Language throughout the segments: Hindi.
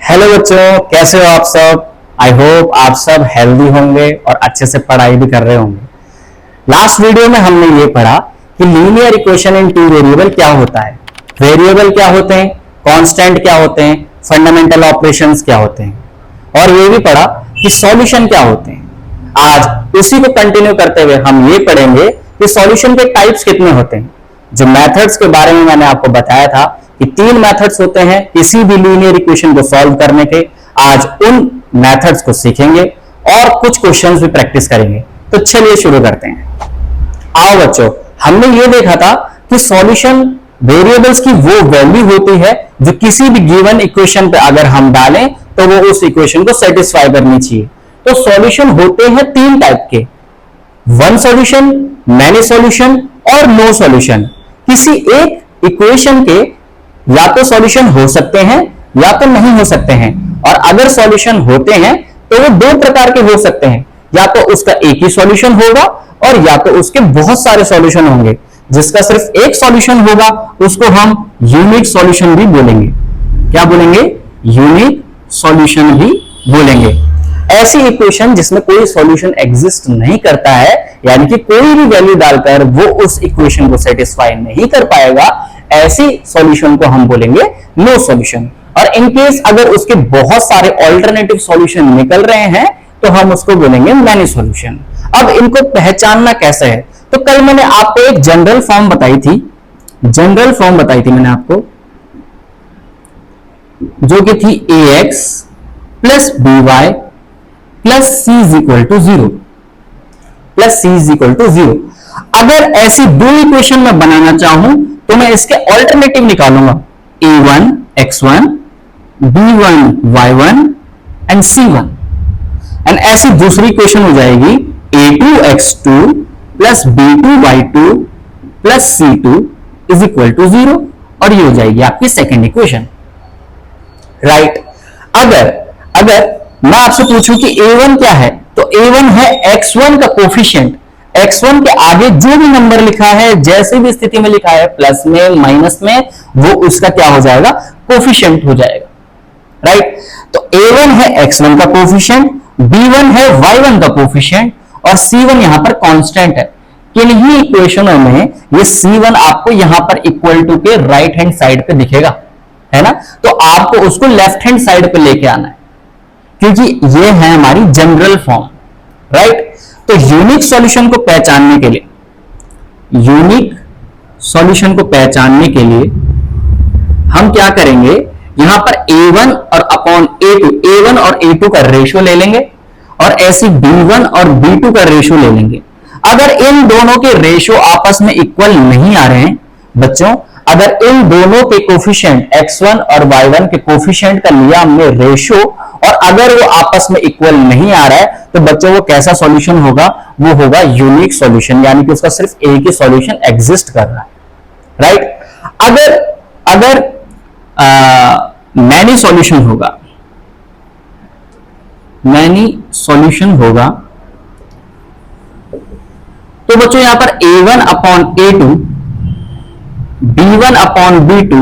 हेलो बच्चों, कैसे हो आप सब। आई होप आप सब हेल्दी होंगे और अच्छे से पढ़ाई भी कर रहे होंगे। लास्ट वीडियो में हमने ये पढ़ा कि linear equation in two variable क्या होता है, वेरिएबल क्या होते हैं, कांस्टेंट क्या होते हैं, फंडामेंटल ऑपरेशंस क्या होते हैं, और ये भी पढ़ा कि सॉल्यूशन क्या होते हैं। आज उसी को कंटिन्यू करते हुए हम ये पढ़ेंगे कि सॉल्यूशन के टाइप्स कितने होते हैं। जो मेथड्स के बारे में मैंने आपको बताया था कि 3 मेथड्स होते हैं किसी भी लीनियर इक्वेशन को सॉल्व करने के। आज उन मेथड्स को सीखेंगे और कुछ क्वेश्चंस भी प्रैक्टिस करेंगे। तो चलिए शुरू करते हैं। आओ बच्चों, हमने ये देखा था कि सॉल्यूशन वेरिएबल्स की वो वैल्यू होती है जो किसी भी गिवन इक्वेशन पे अगर हम डालें तो वो उस इक्वेशन को सेटिस्फाई करनी चाहिए। तो सॉल्यूशन होते हैं 3 टाइप के, वन सॉल्यूशन, मैनी सॉल्यूशन और नो सॉल्यूशन। किसी एक इक्वेशन के या तो सॉल्यूशन हो सकते हैं या तो नहीं हो सकते हैं, और अगर सॉल्यूशन होते हैं तो वो 2 प्रकार के हो सकते हैं, या तो उसका एक ही सॉल्यूशन होगा और या तो उसके बहुत सारे सॉल्यूशन होंगे। जिसका सिर्फ एक सॉल्यूशन होगा उसको हम यूनिक सॉल्यूशन भी बोलेंगे। क्या बोलेंगे? यूनिक सॉल्यूशन भी बोलेंगे। ऐसी इक्वेशन जिसमें कोई सॉल्यूशन एग्जिस्ट नहीं करता है, यानी कि कोई भी वैल्यू डालकर वो उस इक्वेशन को सेटिस्फाई नहीं कर पाएगा, ऐसी सॉल्यूशन को हम बोलेंगे नो सॉल्यूशन। और इनकेस अगर उसके बहुत सारे ऑल्टरनेटिव सॉल्यूशन निकल रहे हैं तो हम उसको बोलेंगे मैनी सॉल्यूशन। अब इनको पहचानना कैसे है? तो कल मैंने आपको एक जनरल फॉर्म बताई थी, मैंने आपको, जो कि थी ax plus by plus c is equal to 0। अगर ऐसी 2 इक्वेशन में बनाना चाहूं तो मैं इसके ऑल्टरनेटिव निकालूंगा, a1 x1, b1 y1 and c1। And ऐसी दूसरी इक्वेशन हो जाएगी a2 x2 plus b2 y2 plus c2 is equal to 0, और ये हो जाएगी आपकी सेकेंड इक्वेशन, राइट। अगर मैं आपसे पूछूं कि a1 क्या है, तो a1 है x1 का कोफिशिएंट। x1 के आगे जो भी नंबर लिखा है, जैसे भी स्थिति में लिखा है, प्लस में माइनस में, वो उसका क्या हो जाएगा? कोफिशिएंट हो जाएगा, राइट। तो a1 है x1 का कोफिशिएंट, b1 है y1 का कोफिशिएंट, और c1 यहां पर कांस्टेंट है। किन्हीं इक्वेशनों में ये c1 आपको यहां पर इक्वल टू के राइट हैंड साइड पे दिखेगा, है ना। तो आपको उसको लेफ्ट हैंड साइड पे लेके आना है, क्योंकि ये है हमारी जनरल फॉर्म, राइट। तो यूनिक सॉल्यूशन को पहचानने के लिए हम क्या करेंगे, यहां पर a1 और अपॉन a1 और a2 का रेशियो ले लेंगे, और ऐसी b1 और b2 का रेशियो ले लेंगे। अगर इन दोनों के रेशियो आपस में इक्वल नहीं आ रहे हैं बच्चों, अगर इन दोनों के कोफिशिएंट x1 और y1 के कोफिशिएंट का लिया हमने रेशियो, और अगर वो आपस में इक्वल नहीं आ रहा है, तो बच्चों वो कैसा सॉल्यूशन होगा? वो होगा यूनिक सॉल्यूशन, यानी कि उसका सिर्फ एक ही सॉल्यूशन एग्जिस्ट कर रहा है, राइट। अगर मैनी सॉल्यूशन होगा तो बच्चों यहां पर a1 upon a2, b1 upon b2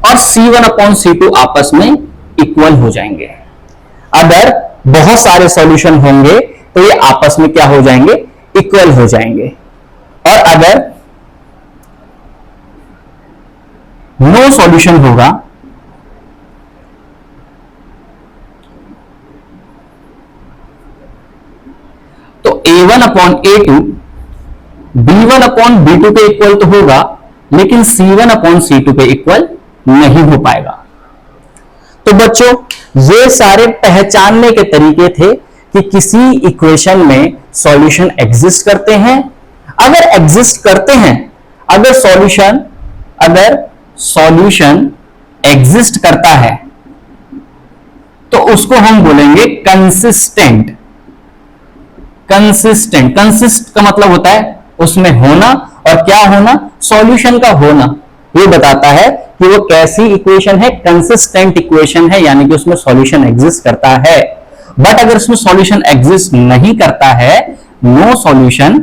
और c1 अपॉन c2 आपस में इक्वल हो जाएंगे। अगर बहुत सारे सॉल्यूशन होंगे तो ये आपस में क्या हो जाएंगे? इक्वल हो जाएंगे। और अगर नो सॉल्यूशन होगा तो a1 upon a2 b1 upon b2 पे इक्वल तो होगा, लेकिन c1 अपॉन c2 पे इक्वल नहीं हो पाएगा। तो बच्चों ये सारे पहचानने के तरीके थे कि किसी इक्वेशन में सॉल्यूशन एग्जिस्ट करते हैं। अगर एग्जिस्ट करते हैं, अगर सॉल्यूशन एग्जिस्ट करता है तो उसको हम बोलेंगे कंसिस्टेंट। कंसिस्ट का मतलब होता है उसमें होना, और क्या होना? सॉल्यूशन का होना। ये बताता है कि वो कैसी इक्वेशन है, कंसिस्टेंट इक्वेशन है, यानी कि उसमें सॉल्यूशन एग्जिस्ट करता है। बट अगर उसमें सॉल्यूशन एग्जिस्ट नहीं करता है, नो सॉल्यूशन,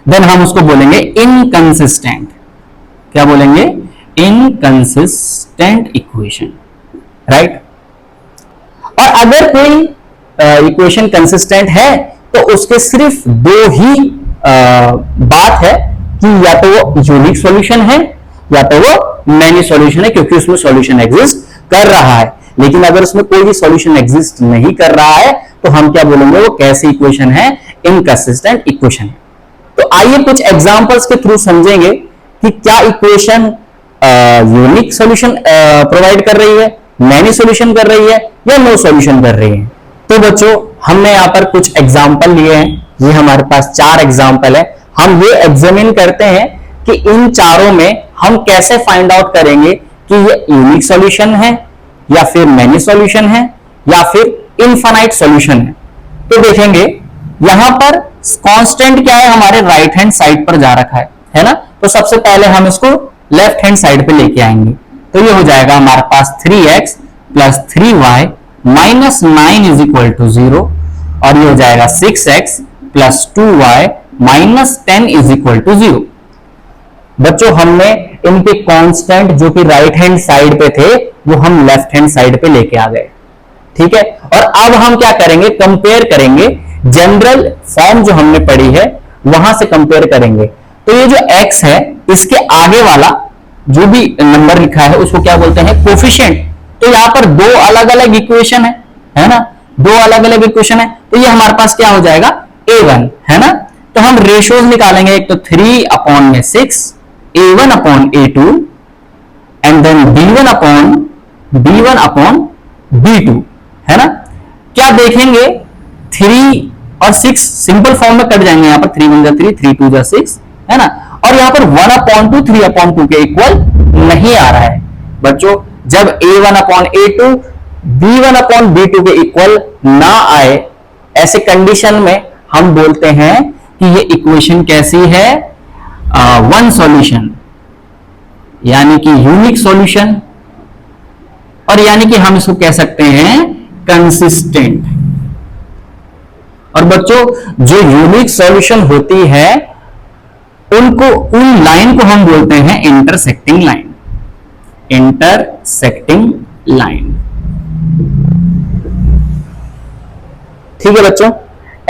देन हम उसको बोलेंगे इनकंसिस्टेंट। क्या बोलेंगे? Inconsistent equation, right. और अगर कोई इक्वेशन कंसिस्टेंट है तो उसके सिर्फ दो ही बात है कि या तो वो यूनिक सॉल्यूशन है या तो वो मैनी सॉल्यूशन है, क्योंकि उसमें सॉल्यूशन एग्जिस्ट कर रहा है। लेकिन अगर उसमें कोई भी सॉल्यूशन एग्जिस्ट नहीं कर रहा है तो हम क्या बोलेंगे, वो कैसी इक्वेशन है, इनकंसिस्टेंट इक्वेशन है। तो आइए कुछ एग्जांपल्स के थ्रू समझेंगे कि क्या इक्वेशन यूनिक सॉल्यूशन प्रोवाइड कर रही है, मैनी सॉल्यूशन कर रही है या नो सॉल्यूशन कर रही है। तो बच्चों हमने यहां पर कुछ एग्जांपल लिए हैं, ये हमारे पास 4 एग्जांपल है। हम ये एग्जामिन करते हैं कि इन चारों में हम कैसे फाइंड आउट करेंगे कि ये यूनिक सॉल्यूशन है या फिर मैनी सॉल्यूशन है या फिर इनफाइनाइट सॉल्यूशन है। तो देखेंगे यहां पर कांस्टेंट क्या है, हमारे राइट हैंड साइड पर जा रखा है ना। तो सबसे पहले हम इसको लेफ्ट हैंड साइड पे लेके आएंगे, तो ये हो जाएगा हमारे पास 3x plus 3y minus 9 is equal to 0, और ये हो जाएगा 6x plus 2y minus 10 is equal to 0। बच्चों हमने इनके कांस्टेंट जो कि राइट हैंड साइड पे थे वो हम लेफ्ट हैंड साइड पे लेके आ गए, ठीक है। और अब हम क्या करेंगे, कंपेयर करेंगे, जनरल फॉर्म जो हमने पढ़ी है वहां से कंपेयर करेंगे। तो ये जो x है इसके आगे वाला जो भी नंबर लिखा है उसको क्या बोलते हैं, कोफिशिएंट। तो यहां पर दो अलग अलग इक्वेशन है ना, दो अलग अलग इक्वेशन है। तो ये हमारे पास क्या हो जाएगा, a1 है ना। तो हम रेशियोज निकालेंगे, एक तो 3/6 a1 upon a2 and then b1 upon b2 है ना। क्या देखेंगे, 3 और 6 सिंपल फॉर्म में कट जाएंगे, यहां पर 3 1 जा 3 3 2 जा 6 है ना। और यहां पर 1/2 3/2 के इक्वल नहीं आ रहा है। बच्चों जब a1 upon a2 b1 upon b2 के इक्वल ना आए, ऐसे कंडीशन में हम बोलते हैं कि ये इक्वेशन कैसी है, वन सॉल्यूशन, यानी कि यूनिक सॉल्यूशन, और यानी कि हम इसको कह सकते हैं कंसिस्टेंट। और बच्चों जो यूनिक सॉल्यूशन होती है उन लाइन को हम बोलते हैं इंटरसेक्टिंग लाइन, इंटरसेक्टिंग लाइन, ठीक है बच्चों।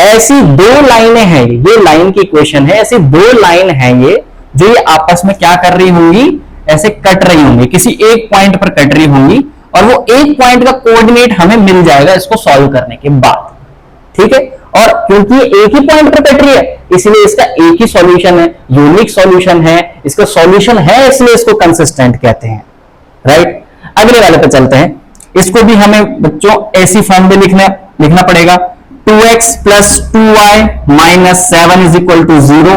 ऐसी दो लाइनें हैं, ये लाइन की इक्वेशन है, ऐसी दो लाइन है ये जो ये आपस में क्या कर रही होंगी, ऐसे कट रही होंगी, किसी एक पॉइंट पर कट रही होंगी, और वो एक पॉइंट का कोऑर्डिनेट हमें मिल जाएगा इसको सॉल्व करने के बाद, ठीक है। और क्योंकि ये एक ही पॉइंट पर कट रही है इसलिए इसका एक ही सॉल्यूशन है, यूनिक सॉल्यूशन है, इसका सॉल्यूशन है, इसलिए इसको कंसिस्टेंट कहते हैं, राइट। अगले वाले पे चलते हैं, इसको भी हमें बच्चों ऐसी फॉर्म में लिखना पड़ेगा। 2x plus 2y minus 7 is equal to 0,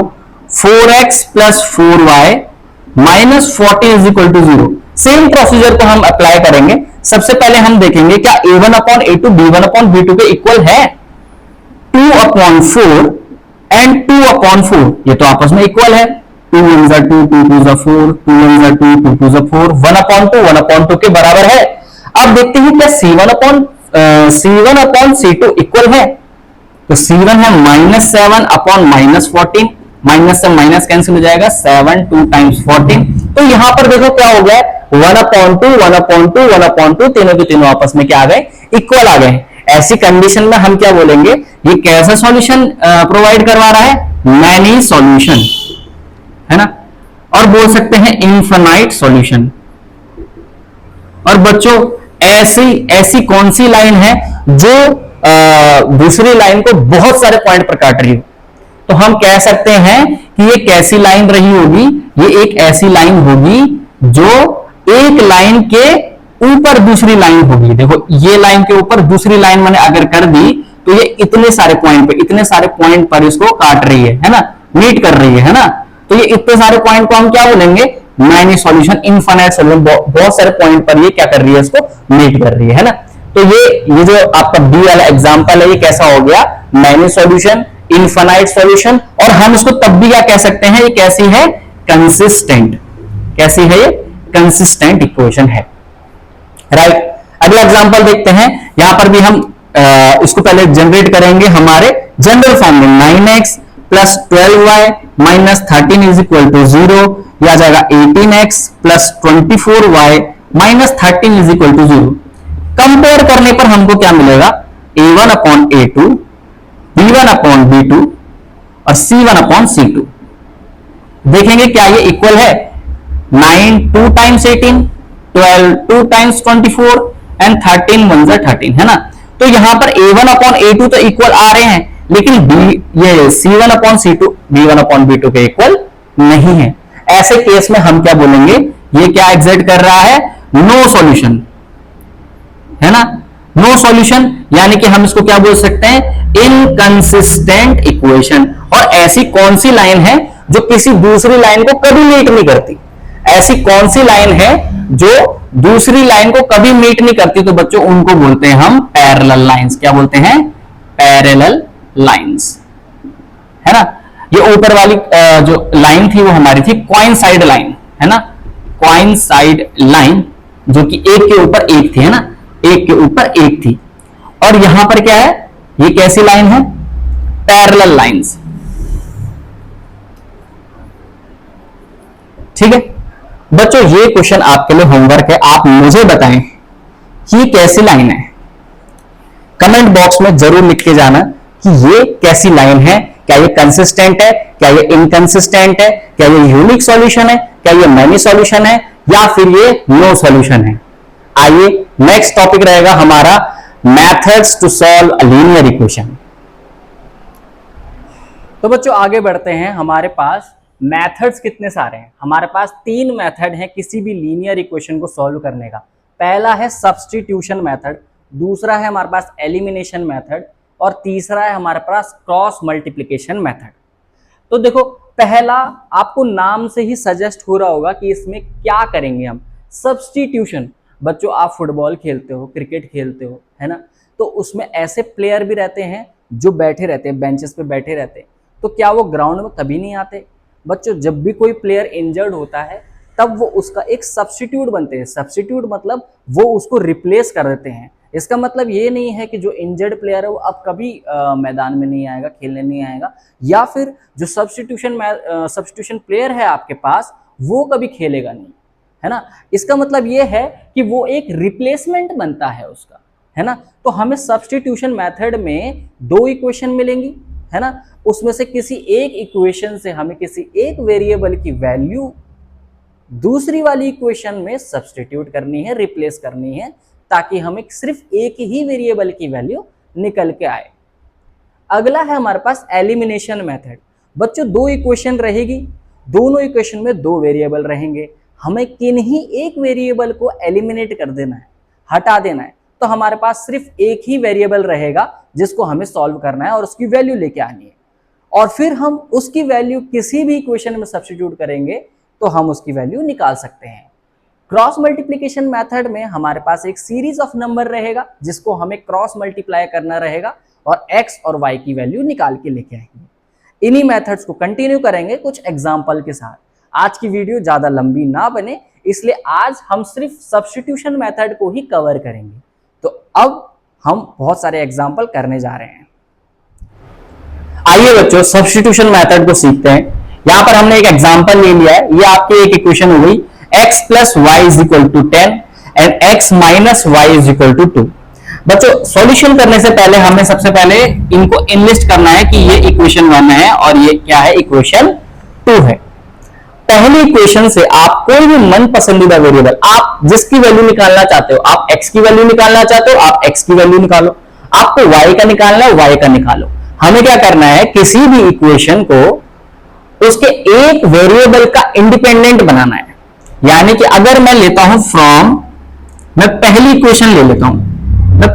4x plus 4y minus 14 is equal to 0। Same procedure को हम अप्लाई करेंगे। सबसे पहले हम देखेंगे क्या a1 upon a2 b1 upon b2 के इक्वल है। 2/4 एंड 2/4 ये तो आपस में इक्वल है, 2 1 जा 2 2 2 जा 4, 2 1 जा 2 2 2 जा 4, 1/2 के बराबर है। अब देखते हैं क्या C1 अपॉन C2 इक्वल है। तो C1 है -7 अपॉन -14, माइनस से माइनस कैंसिल हो जाएगा, 7 2 टाइम्स 14। तो यहां पर देखो क्या हो गया, 1/2 1/2 1/2 तीनों के तीनों आपस में क्या आ गए, इक्वल आ गए। ऐसी कंडीशन में हम क्या बोलेंगे, ये कैसा सॉल्यूशन प्रोवाइड करवा रहा है, मैनी सॉल्यूशन है ना, और बोल सकते हैं इनफाइनाइट सॉल्यूशन। और बच्चों ऐसी कौन सी लाइन है जो दूसरी लाइन को बहुत सारे पॉइंट पर काट रही हो, तो हम कह सकते हैं कि ये कैसी लाइन रही होगी, ये एक ऐसी लाइन होगी जो एक लाइन के ऊपर दूसरी लाइन होगी। देखो ये लाइन के ऊपर दूसरी लाइन मैंने अगर कर दी तो ये इतने सारे पॉइंट पर इसको काट रही है ना, मीट कर रही है ना। तो ये इतने सारे पॉइंट को हम क्या बोलेंगे, मैनी सॉल्यूशन, इनफाइनाइट सॉल्यूशन, बहुत सारे पॉइंट पर ये क्या कर रही है, इसको मीट कर रही है ना। तो ये जो आपका बी वाला एग्जांपल है ये कैसा हो गया, मैनी सॉल्यूशन, इनफाइनाइट सॉल्यूशन, और हम इसको तब भी क्या कह सकते हैं, ये कैसी है, कंसिस्टेंट। कैसी है ये, कंसिस्टेंट इक्वेशन है, राइट। अगला एग्जांपल देखते हैं, यहां पर भी हम इसको पहले जनरेट करेंगे हमारे जनरल फॉर्म में, 9x plus 12y minus 13 is equal to 0, या आ जाएगा 18x plus 24y minus 13 is equal to 0। Compare करने पर हमको क्या मिलेगा, a1 upon a2, b1 upon b2 और c1 अपॉन c2। देखेंगे क्या ये इक्वल है, 9 2 टाइम्स 18, 12 2 टाइम्स 24 एंड 13 1 जा 13, है ना। तो यहां पर a1 अपॉन a2 तो इक्वल आ रहे हैं, लेकिन ये c1 upon c2 b1 upon b2 के इक्वल नहीं है। ऐसे केस में हम क्या बोलेंगे, ये क्या एग्जिस्ट कर रहा है, नो सॉल्यूशन, है ना। नो सॉल्यूशन यानी कि हम इसको क्या बोल सकते हैं, इनकंसिस्टेंट इक्वेशन। और ऐसी कौन सी लाइन है जो किसी दूसरी लाइन को कभी मीट नहीं करती, ऐसी कौन सी लाइन है जो दूसरी लाइन को कभी मीट नहीं करती, तो बच्चों उनको बोलते हैं हम पैरेलल लाइंस। क्या बोलते हैं, पैरेलल लाइंस, है ना। ये ऊपर वाली जो लाइन थी वो हमारी थी कोइंसाइड लाइन, है ना, कोइंसाइड लाइन, जो कि एक के ऊपर एक थी, है ना, एक के ऊपर एक थी। और यहां पर क्या है, ये कैसी लाइन है, पैरेलल लाइंस, ठीक है। बच्चों ये क्वेश्चन आपके लिए होमवर्क है, आप मुझे बताएं कि ये कैसी लाइन है। कमेंट बॉक्स में जरूर लिख के जाना कि ये कैसी लाइन है, क्या ये कंसिस्टेंट है, क्या ये इनकंसिस्टेंट है, क्या ये यूनिक सॉल्यूशन है, क्या ये मैनी सॉल्यूशन है, या फिर ये नो सॉल्यूशन है। आइए नेक्स्ट टॉपिक रहेगा हमारा methods to solve a linear equation. तो बच्चों आगे बढ़ते हैं, हमारे पास मेथड्स कितने सारे हैं, हमारे पास 3 मेथड हैं किसी भी लीनियर इक्वेशन को सॉल्व करने का। पहला है सब्स्टिट्यूशन मेथड, दूसरा है हमारे पास एलिमिनेशन मेथड, और तीसरा है हमारे पास क्रॉस मल्टीप्लिकेशन मेथड। तो देखो पहला आपको नाम से ही सजेस्ट हो रहा होगा कि इसमें क्या करेंगे हम, सब्स्टिट्यूशन। बच्चों आप फुटबॉल खेलते हो, क्रिकेट खेलते हो, है ना, तो उसमें ऐसे प्लेयर भी रहते हैं जो बैठे रहते हैं, बेंचेस पे बैठे रहते हैं, तो क्या वो ग्राउंड में कभी नहीं आते। बच्चों जब भी कोई प्लेयर इंजर्ड होता है तब वो उसका एक सब्स्टिट्यूट बनते हैं। सब्स्टिट्यूट मतलब वो उसको रिप्लेस कर देते हैं। इसका मतलब ये नहीं है कि जो इंजर्ड प्लेयर है वो अब कभी मैदान में नहीं आएगा, खेलने नहीं आएगा, या फिर जो सब्स्टिट्यूशन प्लेयर है आपके पास वो कभी खेलेगा नहीं, है ना। इसका मतलब ये है कि वो एक रिप्लेसमेंट बनता है उसका, है ना। तो हमें सब्स्टिट्यूशन मेथड में 2 इक्वेशन मिलेंगी, है ना, उसमें से किसी एक इक्वेशन से हमें किसी एक वेरिएबल की वैल्यू दूसरी वाली इक्वेशन में सब्स्टिट्यूट करनी है, रिप्लेस करनी है, ताकि हमें सिर्फ एक ही वेरिएबल की वैल्यू निकल के आए। अगला है हमारे पास एलिमिनेशन मेथड। बच्चों 2 इक्वेशन रहेगी, दोनों इक्वेशन में 2 वेरिएबल रहेंगे, हमें किन्हीं एक वेरिएबल को एलिमिनेट कर देना है, हटा देना है। तो हमारे पास सिर्फ एक ही वेरिएबल रहेगा जिसको हमें सॉल्व करना है और उसकी वैल्यू लेके आनी है, और फिर हम उसकी वैल्यू किसी भी इक्वेशन में सब्स्टिट्यूट करेंगे तो हम उसकी वैल्यू निकाल सकते हैं। क्रॉस मल्टीप्लिकेशन मेथड में हमारे पास एक सीरीज ऑफ नंबर रहेगा जिसको हमें क्रॉस मल्टीप्लाई करना रहेगा और x और y की वैल्यू निकाल के लेके आएंगे। इन्हीं मेथड्स को कंटिन्यू करेंगे कुछ एग्जाम्पल के साथ। आज की वीडियो ज्यादा लंबी ना बने, इसलिए आज हम सिर्फ सब्स्टिट्यूशन मेथड को ही कवर करेंगे। तो अब हम बहुत सारे एग्जाम्पल करने जा रहे हैं। आइए बच्चों सब्स्टिट्यूशन मेथड को सीखते हैं। यहां पर हमने एक एग्जाम्पल ले लिया है, ये आपकी एक इक्वेशन हो गई, x plus y is equal to 10 and x minus y is equal to 2। बच्चों सॉल्यूशन करने से पहले हमें सबसे पहले इनको इनलिस्ट करना है कि ये इक्वेशन 1 है और ये क्या है, इक्वेशन 2 है। पहली इक्वेशन से आप कोई भी मन पसंदीदा वेरिएबल, आप जिसकी वैल्यू निकालना चाहते हो, आप x की वैल्यू निकालना चाहते हो, आप x की वैल्यू निकालो, आपको y का निकालना है, y का निकालो। हमें क्या करना है, किसी भी इक्वेशन को उसके एक वेरिएबल का इंडिपेंडेंट बनाना है। यानी कि अगर मैं लेता हूं फ्रॉम, मैं पहली इक्वेशन ले लेता हूं, और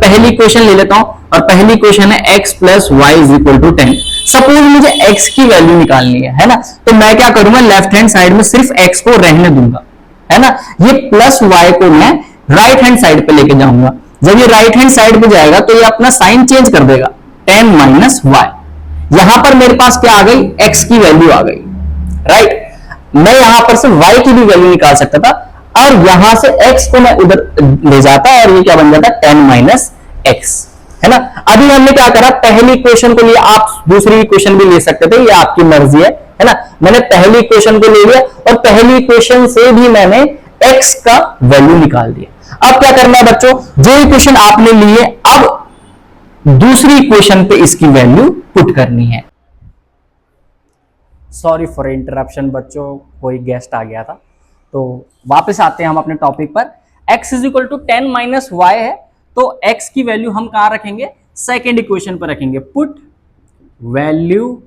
पहली इक्वेशन है x plus y is equal to 10। Suppose मुझे x की वैल्यू निकालनी है ना, तो मैं क्या करूंगा, लेफ्ट हैंड साइड में सिर्फ x को रहने दूंगा, है ना। ये प्लस y को मैं राइट हैंड साइड पे लेके जाऊंगा। जब ये राइट हैंड साइड पे जाएगा तो ये अपना साइन चेंज कर देगा, 10 माइनस वाई। यहां पर मेरे पास क्या आ गई, x की वैल्यू आ गई, राइट। मैं यहां पर से y की भी वैल्यू निकाल सकता था, और यहां से x को मैं उधर ले जाता और ये क्या बन जाता, 10 माइनस x, है ना। अभी हमने क्या करा, पहली इक्वेशन को लिए, आप दूसरी इक्वेशन भी ले सकते थे, ये आपकी मर्जी है ना। मैंने पहली इक्वेशन को ले लिया और पहली इक्वेशन से भी मैंने x का वैल्यू निकाल दिया। अब क्या करना है बच्चों, जो इक्वेशन आपने ली है अब दूसरी इक्वेशन पे इसकी वैल्यू पुट करनी है। सॉरी फॉर इंटरप्शन बच्चों, कोई गेस्ट आ गया था, तो वापस आते हैं हम अपने टॉपिक पर। x is equal to 10 minus y है, तो x की वैल्यू हम कहां रखेंगे, सेकेंड इक्वेशन पर रखेंगे। Put value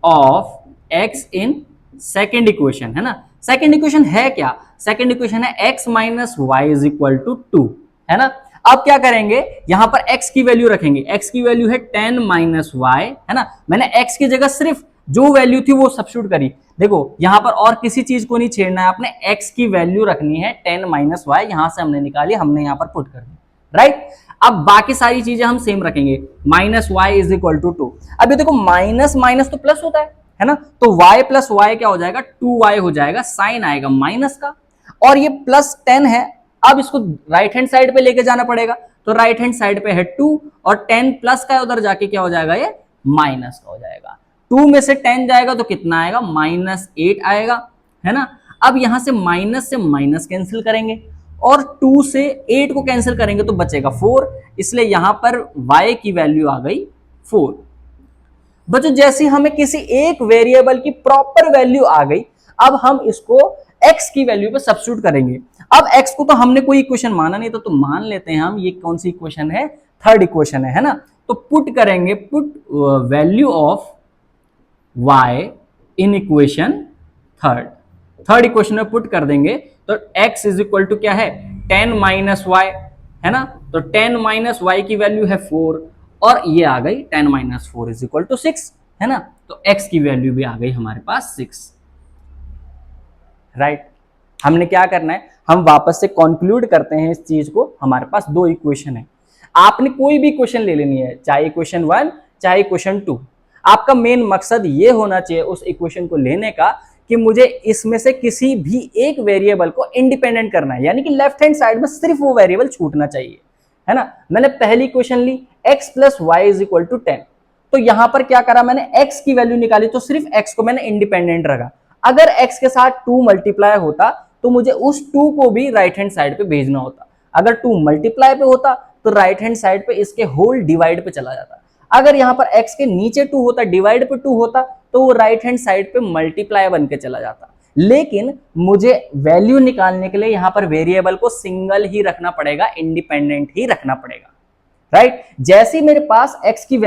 of x in second equation, है ना। सेकेंड इक्वेशन है क्या, सेकेंड इक्वेशन है x minus y is equal to 2, है ना। अब क्या करेंगे, यहां पर x की वैल्यू रखेंगे, x की वैल्यू है 10 माइनस वाई, है ना। मैंने x की जगह सिर्फ जो वैल्यू थी वो सब्स्टिट्यूट करी। देखो यहां पर और किसी चीज को नहीं छेड़ना है, आपने x की वैल्यू रखनी है 10 माइनस वाई, यहां से हमने निकाली, हमने यहां पर पुट कर दी, राइट। अब बाकी सारी चीजें हम सेम रखेंगे, minus y is equal to 2। अब ये देखो माइनस माइनस तो प्लस होता है ना, तो y प्लस वाई क्या हो जाएगा, 2y हो जाएगा, साइन आएगा माइनस का, और ये प्लस 10 है। अब इसको राइट हैंड साइड पे लेके जाना पड़ेगा, तो राइट हैंड साइड पे है 2 और 10 प्लस का उधर जाके क्या हो जाएगा, ये माइनस का हो जाएगा। 2 में से 10 जाएगा तो कितना आएगा, -8 आएगा, है ना। अब यहां से माइनस कैंसिल करेंगे और 2 से 8 को कैंसिल करेंगे तो बचेगा 4, इसलिए यहां पर y की वैल्यू आ गई 4। बच्चों जैसे हमें किसी एक वेरिएबल की प्रॉपर वैल्यू आ गई, अब हम इसको x की वैल्यू पे सब्स्टिट्यूट करेंगे। अब x को तो हमने कोई इक्वेशन माना नहीं, तो मान लेते हैं हम, ये कौन सी इक्वेशन है, थर्ड इक्वेशन है ना। तो पुट करेंगे, put value of y in equation third equation में पुट कर देंगे, तो x इज इक्वल टू क्या है, 10 माइनस वाई, है ना। तो 10 माइनस वाई की वैल्यू है 4, और ये आ गई 10 माइनस 4 इज इक्वल टू 6, है ना। तो x की वैल्यू भी आ गई हमारे पास 6, राइट। हमने क्या करना है, हम वापस से कंक्लूड करते हैं इस चीज को। हमारे पास दो इक्वेशन है, आपने कोई भी इक्वेशन ले लेनी है, चाहे इक्वेशन 1 चाहे इक्वेशन 2। आपका मेन मकसद ये होना चाहिए उस इक्वेशन को लेने का कि मुझे इसमें से किसी भी एक वेरिएबल को इंडिपेंडेंट करना है, यानी कि लेफ्ट हैंड साइड में सिर्फ वो वेरिएबल छूटना चाहिए, है ना। मैंने पहली इक्वेशन ली x plus y is equal to 10, तो यहां पर क्या करा, मैंने x की वैल्यू निकाली, तो सिर्फ x को मैंने इंडिपेंडेंट रखा। अगर x के साथ 2 मल्टीप्लाई होता तो मुझे उस 2 को भी राइट हैंड साइड पे भेजना होता। अगर 2 मल्टीप्लाई पे होता तो राइट हैंड साइड पे इसके होल डिवाइड पे चला जाता। अगर यहां पर x के नीचे 2 होता, डिवाइड पे 2 होता, तो वो राइट हैंड साइड पे मल्टीप्लाई बन के चला जाता। लेकिन मुझे वैल्यू निकालने के लिए यहां पर वेरिएबल को सिंगल ही रखना पड़ेगा, इंडिपेंडेंट ही रखना पड़ेगा, राइट। जैसे मेरे पास x की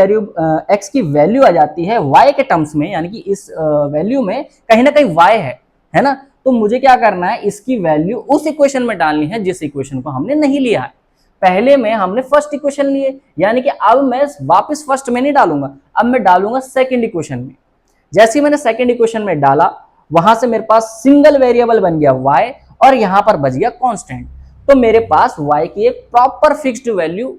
वैल्यू आ जाती है y के टर्म्स में, यानी कि इस वैल्यू में कहीं ना कहीं y है ना, तो मुझे क्या करना है, इसकी वैल्यू उस इक्वेशन में डालनी है जिस इक्वेशन को हमने नहीं लिया है। पहले में हमने फर्स्ट इक्वेशन लिए, यानी कि अब मैं वापस फर्स्ट में नहीं डालूंगा, अब मैं डालूंगा सेकंड इक्वेशन में। जैसे ही मैंने सेकंड इक्वेशन में डाला, वहां से मेरे पास सिंगल वेरिएबल बन गया y, और यहां पर बच गया कांस्टेंट। तो मेरे पास y की एक प्रॉपर फिक्स्ड वैल्यू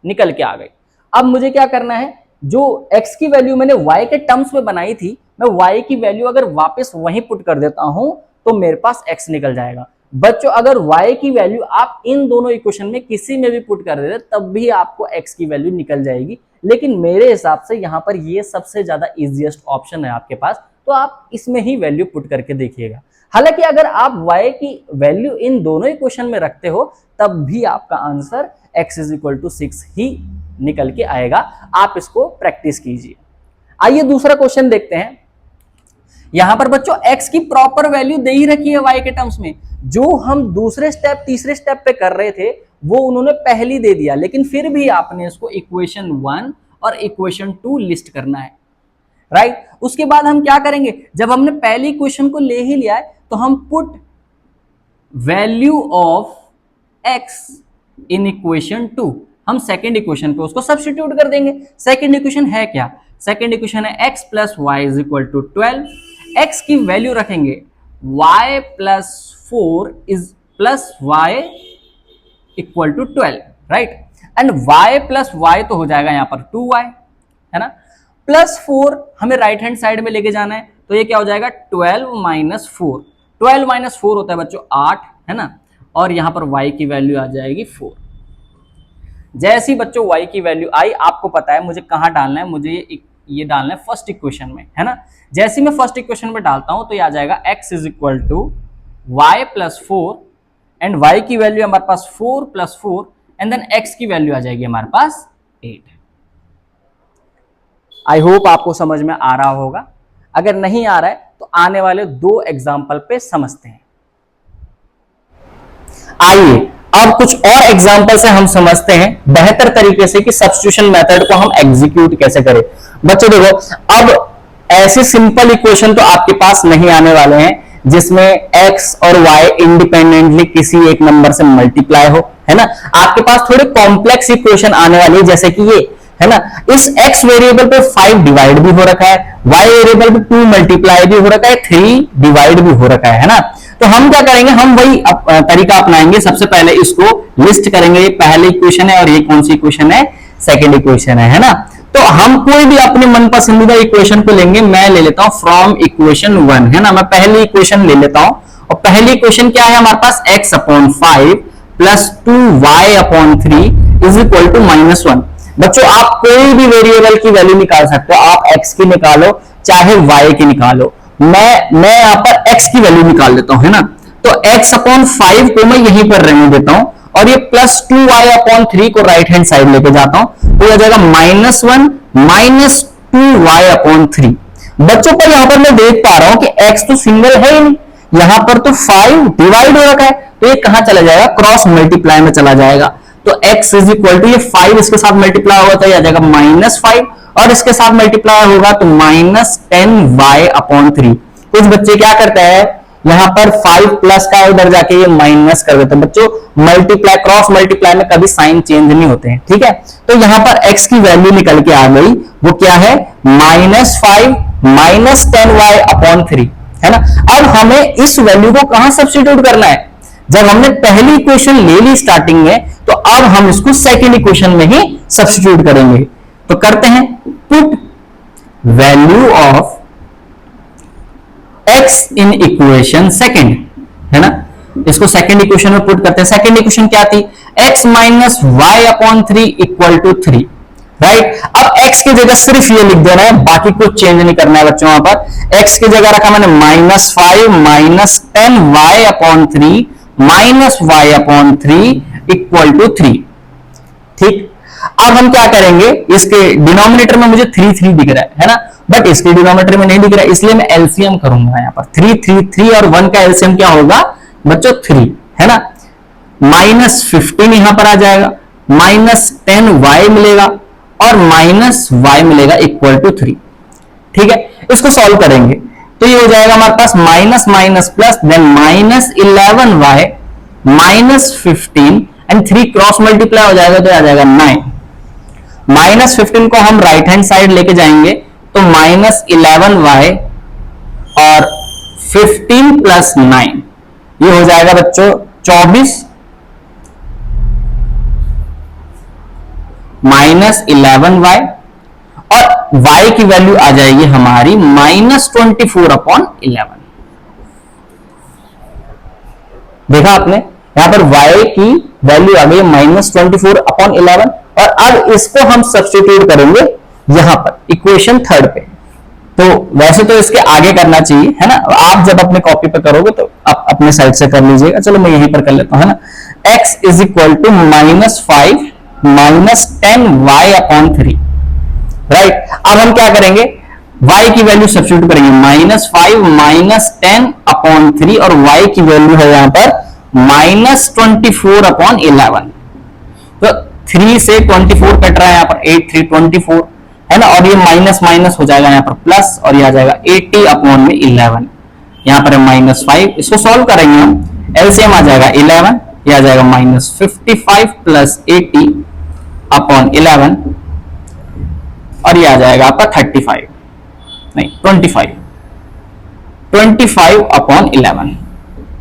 निकल के आ गई। अब मुझे क्या करना है, जो x की वैल्यू मैंने y के टर्म्स में बनाई थी, मैं y की वैल्यू अगर वापस वहीं पुट कर देता हूं तो मेरे पास x निकल जाएगा। बच्चों अगर y की वैल्यू आप इन दोनों इक्वेशन में किसी में भी पुट कर देते तब भी आपको x की वैल्यू निकल जाएगी, लेकिन मेरे हिसाब से यहां पर ये सबसे ज्यादा इजीएस्ट ऑप्शन है आपके पास, तो आप इसमें ही वैल्यू पुट करके देखिएगा। हालांकि अगर आप y की वैल्यू इन दोनों इक्वेशन में रखते हो तब भी आपका answer x is equal to 6 ही निकल के आएगा। आप इसको प्रैक्टिस कीजिए। आइए दूसरा क्वेश्चन देखते हैं। यहां पर बच्चों x की प्रॉपर वैल्यू दे ही रखी है y के टर्म्स में, जो हम दूसरे स्टेप तीसरे स्टेप पे कर रहे थे वो उन्होंने पहली दे दिया, लेकिन फिर भी आपने इसको इक्वेशन 1 और इक्वेशन 2 लिस्ट करना है, राइट। उसके बाद हम क्या करेंगे, जब हमने पहली इक्वेशन को ले ही लिया है तो हम put value of x in equation 2, हम सेकेंड इक्वेशन पे उसको सब्स्टिट्यूट कर देंगे। सेकेंड इक्वेशन है क्या, सेकेंड इक्वेशन है x plus y is equal to 12। x की वैल्यू रखेंगे y plus 4 is plus y equal to 12, right. And y plus y तो हो जाएगा यहाँ पर 2y, है ना। प्लस 4 हमें राइट हैंड साइड में लेके जाना है, तो ये क्या हो जाएगा 12 माइनस 4। 12 माइनस 4 होता है बच्चों 8, है ना, और यहां पर y की वैल्यू आ जाएगी 4। जैसे ही बच्चों y की वैल्यू आई, आपको पता है मुझे कहां डालना है, मुझे ये डालना है फर्स्ट इक्वेशन में, है ना। जैसे मैं फर्स्ट इक्वेशन में डालता हूं तो ये आ जाएगा x is equal to y plus 4 and y की वैल्यू हमारे पास 4 प्लस 4 एंड देन x की वैल्यू आ जाएगी हमारे पास 8। आई होप आपको समझ में आ रहा होगा। अगर नहीं आ रहा है तो आने वाले 2 एग्जाम्पल पे समझते हैं। आइए अब कुछ और एग्जाम्पल से हम समझते हैं बेहतर तरीके से कि सब्स्टिट्यूशन मेथड को हम एग्जीक्यूट कैसे करें। बच्चों देखो, अब ऐसे सिंपल इक्वेशन तो आपके पास नहीं आने वाले हैं जिसमें x और y इंडिपेंडेंटली किसी एक नंबर से मल्टीप्लाई हो, है ना। आपके पास थोड़े कॉम्प्लेक्स इक्वेशन आने वाली है, जैसे कि ये, है ना। इस x वेरिएबल पे 5 डिवाइड भी हो रखा है, y वेरिएबल पे 2 मल्टीप्लाई भी हो रखा है, 3 डिवाइड भी हो रखा है ना। तो हम क्या करेंगे, हम वही तरीका अपनाएंगे। सबसे पहले इसको लिस्ट करेंगे, ये पहले इक्वेशन है और ये कौन सी इक्वेशन है, सेकेंड इक्वेशन है ना। तो हम कोई भी अपने मन पसंदीदा इक्वेशन को लेंगे। मैं ले लेता हूं फ्रॉम इक्वेशन 1, है ना। मैं पहली इक्वेशन ले लेता हूं और पहली इक्वेशन क्या है हमारे पास, x upon 5 plus 2y upon 3 is equal to -1। बच्चों आप कोई भी वेरिएबल की वैल्यू निकाल सकते हो, आप x की निकालो चाहे y की निकालो। मैं यहां पर x की वैल्यू निकाल लेता हूं, है ना। तो x अपॉन 5 को मैं यहीं पर रहने देता हूं और ये प्लस 2y अपॉन 3 को राइट हैंड साइड लेके जाता हूं, तो यह जाएगा -1 माइनस 2y अपॉन 3। बच्चों पर यहां पर मैं देख पा रहा हूं कि x तो सिंगल है ही नहीं, यहां पर तो 5 डिवाइड हो रखा है, तो ये कहां चला जाएगा, क्रॉस मल्टीप्लाई में चला जाएगा। तो x इज इक्वल टू, ये 5 इसके साथ मल्टीप्लाई होगा तो यह आ जाएगा -5 और इसके साथ मल्टीप्लाई होगा तो -10y अपॉन 3। कुछ बच्चे क्या करते हैं, यहां पर 5 प्लस का इधर जाके ये माइनस कर देते हैं। बच्चों मल्टीप्लाई, क्रॉस मल्टीप्लाई में कभी साइन चेंज नहीं होते हैं, ठीक है। तो यहां पर x की वैल्यू निकल के आ गई, वो क्या है, -5 माइनस 10y अपॉन 3, है ना। अब हमें इस वैल्यू को कहां सब्स्टिट्यूट करना है, जब हमने पहली इक्वेशन ले ली स्टार्टिंग में, तो अब हम इसको सेकेंड इक्वेशन में ही सब्स्टिट्यूट करेंगे। तो करते हैं, put value of x in equation second, है ना। इसको सेकेंड इक्वेशन में पुट करते हैं। सेकेंड इक्वेशन क्या थी, x minus y upon 3 equal to 3, right. अब x की जगह सिर्फ ये लिख देना है, बाकी कुछ चेंज नहीं करना है बच्चों। वहां पर x की जगह रखा मैंने -5 minus 10y upon 3 minus y upon 3 equal to 3, ठीक। अब हम क्या करेंगे, इसके डिनोमिनेटर में मुझे 3 दिख रहा है ना, बट इसके डिनोमिनेटर में नहीं दिख रहा है, इसलिए मैं एलसीएम करूंगा। यहाँ पर 3 और 1 का एलसीएम क्या होगा बच्चों, 3, है ना। -15 यहां पर आ जाएगा, -10y मिलेगा और -y मिलेगा इक्वल टू 3, ठीक है। इसको सॉल्व करेंगे तो ये हो जाएगा हमारे पास minus minus plus, then -11y -15 and 3 cross multiply हो जाएगा तो आ जाएगा 9। -15 को हम राइट हैंड साइड लेके जाएंगे तो -11y और 15 प्लस 9 ये हो जाएगा बच्चों 24 -11y और y की वैल्यू आ जाएगी हमारी -24 अपॉन 11। देखा आपने, यहां पर y की वैल्यू आ गई -24 अपॉन 11 और अब इसको हम सब्स्टिट्यूट करेंगे यहां पर इक्वेशन थर्ड पे। तो वैसे तो इसके आगे करना चाहिए, है ना। आप जब अपने कॉपी पे करोगे तो आप अपने साइड से कर लीजिएगा। चलो मैं यहीं पर कर लेता हूं, है ना। x is equal to -5 minus 10y upon 3, right. अब हम क्या करेंगे, y की वैल्यू सब्स्टिट्यूट करेंगे, -5 माइनस 10 अपॉन 3 और y की वैल्यू है यहां पर -24 अपॉन 11। तो 3 से 24 कट रहा है यहाँ पर, 8 3 24, है ना। और ये माइनस माइनस हो जाएगा यहाँ पर प्लस और ये आ जाएगा 80 अपॉन में 11, यहाँ पर है -5। इसको सॉल्व करेंगे हम, एलसीएम आ जाएगा 11, ये आ जाएगा -55 प्लस 80 अपॉन 11 और ये आ जाएगा आपका 35 नहीं 25 अपॉन 11।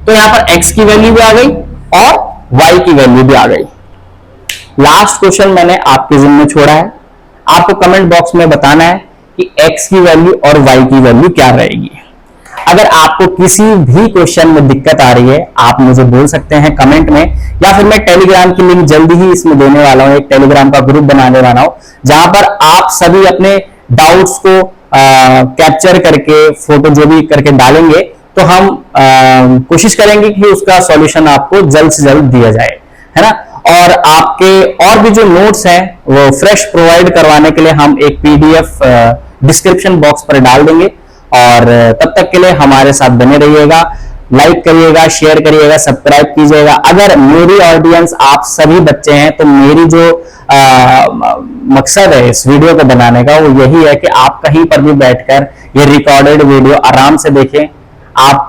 तो यहां पर x की वैल्यू भी आ गई और y की वैल्यू भी आ गई। लास्ट क्वेश्चन मैंने आपके जिम्मे छोड़ा है, आपको कमेंट बॉक्स में बताना है कि x की वैल्यू और y की वैल्यू क्या रहेगी। अगर आपको किसी भी क्वेश्चन में दिक्कत आ रही है आप मुझे बोल सकते हैं कमेंट में, या फिर मैं टेलीग्राम की लिंक जल्दी ही इसमें देने वाला हूं, एक टेलीग्राम का ग्रुप बनाने वाला हूं जहां पर आप सभी अपने डाउट्स को कैप्चर करके फोटो जो भी करके डालेंगे तो हम कोशिश करेंगे कि उसका सॉल्यूशन आपको जल्द से जल्द दिया जाए, है ना। और आपके और भी जो नोट्स हैं वो फ्रेश प्रोवाइड करवाने के लिए हम एक पीडीएफ डिस्क्रिप्शन बॉक्स पर डाल देंगे। और तब तक के लिए हमारे साथ बने रहिएगा, लाइक करिएगा, शेयर करिएगा, सब्सक्राइब कीजिएगा। अगर मेरी ऑडियंस आप सभी बच्चे हैं तो मेरी जो मकसद है इस वीडियो को बनाने का वो यही है कि आप कहीं पर भी बैठकर ये रिकॉर्डेड वीडियो आराम से देखें, आप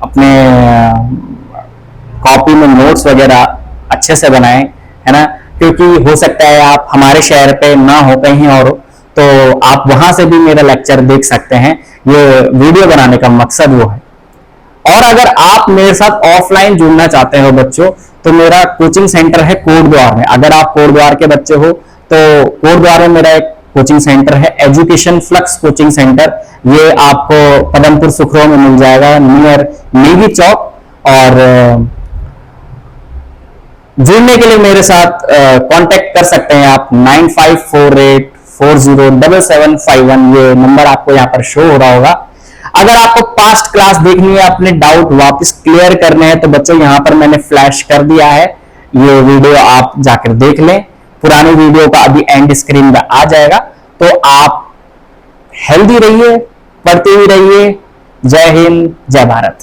अपने कॉपी में नोट्स वगैरह अच्छे से बनाएं, है ना। क्योंकि हो सकता है आप हमारे शहर पे ना हो, कहीं और हो, तो आप वहां से भी मेरा लेक्चर देख सकते हैं। ये वीडियो बनाने का मकसद वो है। और अगर आप मेरे साथ ऑफलाइन जुड़ना चाहते हो बच्चों, तो मेरा कोचिंग सेंटर है कोटद्वार में। अगर आप कोटद्वार के बच्चे हो तो कोटद्वार में मेरा एक कोचिंग सेंटर है, एजुकेशन फ्लक्स कोचिंग सेंटर। ये आपको पदमपुर सुखरो में मिल जाएगा, नियर नेगी चौक। और जुड़ने के लिए मेरे साथ कांटेक्ट कर सकते हैं आप 9548407751, ये नंबर आपको यहाँ पर शो हो रहा होगा। अगर आपको पास्ट क्लास देखनी है, अपने डाउट वापस क्लियर करने हैं, तो बच्चों यहाँ पर मैंने फ्लैश कर दिया है, ये वीडियो आप जाकर देख लें। पुरानी वीडियो का अभी एंड स्क्रीन में आ जाएगा। तो आप हेल्दी रहिए, पढ़ते ही रहिए। जय हिंद, जय भारत।